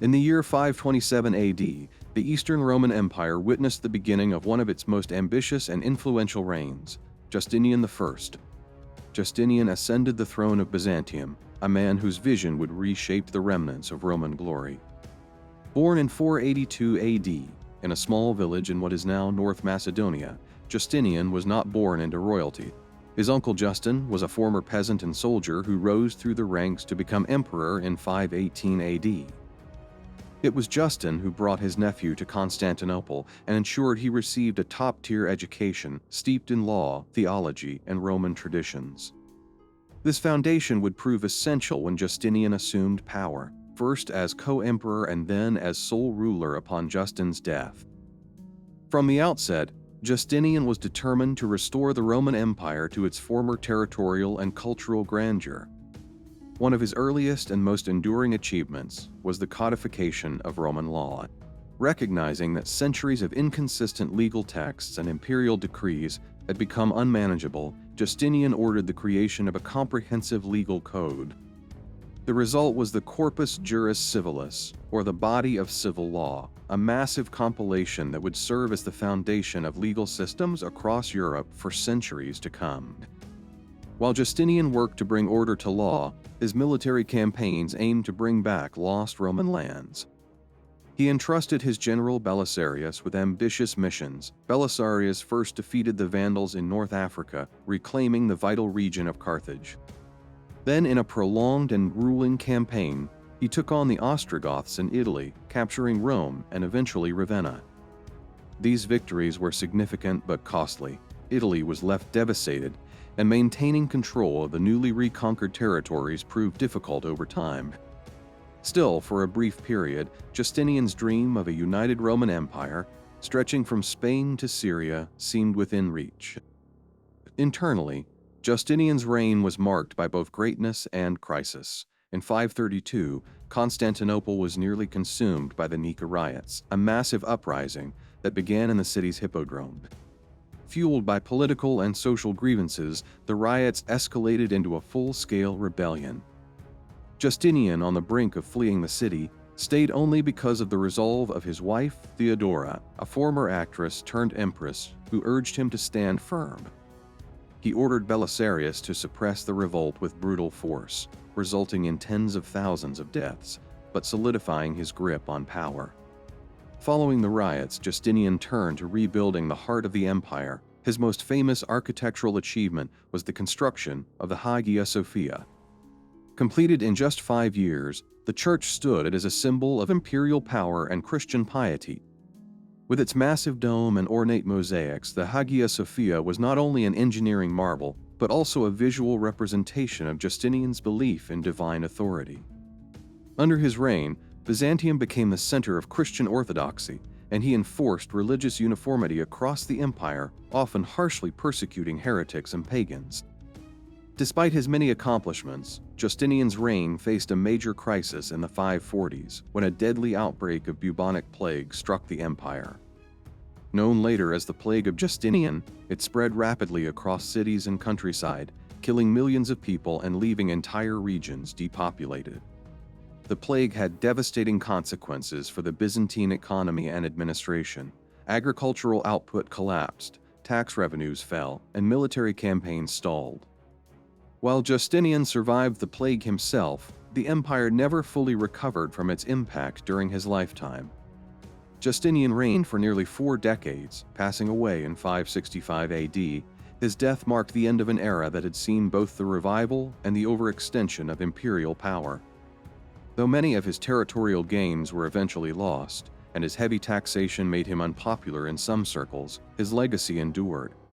In the year 527 AD, the Eastern Roman Empire witnessed the beginning of one of its most ambitious and influential reigns, Justinian I. Justinian ascended the throne of Byzantium, a man whose vision would reshape the remnants of Roman glory. Born in 482 AD, in a small village in what is now North Macedonia, Justinian was not born into royalty. His uncle Justin was a former peasant and soldier who rose through the ranks to become emperor in 518 AD. It was Justin who brought his nephew to Constantinople and ensured he received a top-tier education steeped in law, theology, and Roman traditions. This foundation would prove essential when Justinian assumed power, first as co-emperor and then as sole ruler upon Justin's death. From the outset, Justinian was determined to restore the Roman Empire to its former territorial and cultural grandeur. One of his earliest and most enduring achievements was the codification of Roman law. Recognizing that centuries of inconsistent legal texts and imperial decrees had become unmanageable, Justinian ordered the creation of a comprehensive legal code. The result was the Corpus Juris Civilis, or the Body of Civil Law, a massive compilation that would serve as the foundation of legal systems across Europe for centuries to come. While Justinian worked to bring order to law, his military campaigns aimed to bring back lost Roman lands. He entrusted his general Belisarius with ambitious missions. Belisarius first defeated the Vandals in North Africa, reclaiming the vital region of Carthage. Then, in a prolonged and grueling campaign, he took on the Ostrogoths in Italy, capturing Rome and eventually Ravenna. These victories were significant but costly. Italy was left devastated, and maintaining control of the newly reconquered territories proved difficult over time. Still, for a brief period, Justinian's dream of a united Roman Empire, stretching from Spain to Syria, seemed within reach. Internally, Justinian's reign was marked by both greatness and crisis. In 532, Constantinople was nearly consumed by the Nika Riots, a massive uprising that began in the city's hippodrome. Fueled by political and social grievances, the riots escalated into a full-scale rebellion. Justinian, on the brink of fleeing the city, stayed only because of the resolve of his wife, Theodora, a former actress turned empress, who urged him to stand firm. He ordered Belisarius to suppress the revolt with brutal force, resulting in tens of thousands of deaths, but solidifying his grip on power. Following the riots, Justinian turned to rebuilding the heart of the empire. His most famous architectural achievement was the construction of the Hagia Sophia. Completed in just 5 years, the church stood as a symbol of imperial power and Christian piety. With its massive dome and ornate mosaics, the Hagia Sophia was not only an engineering marvel, but also a visual representation of Justinian's belief in divine authority. Under his reign, Byzantium became the center of Christian orthodoxy, and he enforced religious uniformity across the empire, often harshly persecuting heretics and pagans. Despite his many accomplishments, Justinian's reign faced a major crisis in the 540s when a deadly outbreak of bubonic plague struck the empire. Known later as the Plague of Justinian, it spread rapidly across cities and countryside, killing millions of people and leaving entire regions depopulated. The plague had devastating consequences for the Byzantine economy and administration. Agricultural output collapsed, tax revenues fell, and military campaigns stalled. While Justinian survived the plague himself, the empire never fully recovered from its impact during his lifetime. Justinian reigned for nearly 4 decades, passing away in 565 AD. His death marked the end of an era that had seen both the revival and the overextension of imperial power. Though many of his territorial gains were eventually lost, and his heavy taxation made him unpopular in some circles, his legacy endured.